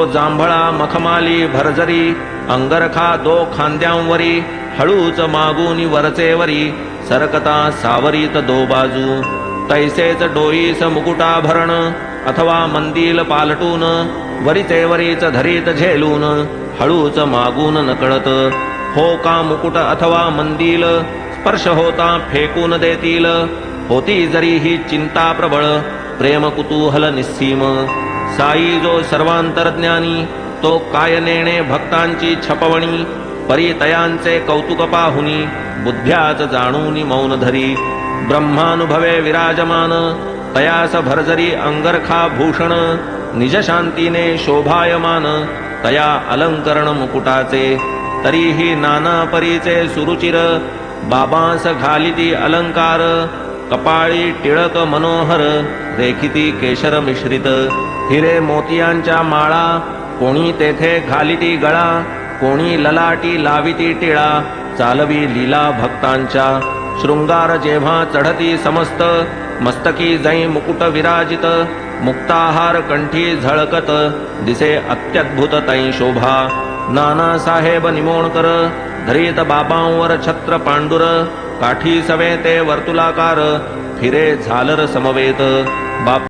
जांभळा मखमाली भरजरी अंगरखा दो खांद्यांवरी हळूच मागून वरचेवरी सरकता सावरीत दो बाजू तैसेच डोईस मुकुटाभरण अथवा मंदिल पालटून वरीचेवरीच धरीत झेलून हळूच मागून नकळत हो का मुकुट अथवा मंदिल स्पर्श होता फेकून देतील होती जरी ही चिंता प्रबळ प्रेम कुतूहल निस्सीम साई जो सर्वांतरज्ञानी तो काय नेणे भक्तांची छपवणी परितयांचे कौतुक पाहुनी बुद्ध्याच जाणूनी मौन धरी ब्रह्मानुभवे विराजमान तयास भरजरी अंगरखा भूषण निज शांतीने शोभायमान तया अलंकरण मुकुटाचे तरीही नाना परीचे सुरुचिर बाबांस घालिती अलंकार कपाळी टिळक मनोहर रेखिती केशर मिश्रित हिरे मोतियांच्या माळा कोणी तेथे घालिती गळा कोणी ललाटी लाविती टिळा चालवी लीला भक्तांच्या शृंगार जेव्हा चढती समस्त मस्तकी जै मुकुट विराजित मुक्ताहार कंठी झळकत दिसे अत्याद्भुत तै शोभा नाना साहेब निमोणकर धरीत बाबांवर छत्र पांडुर काठी सवे ते वर्तुलाकार फिरे झालर समवेत बाप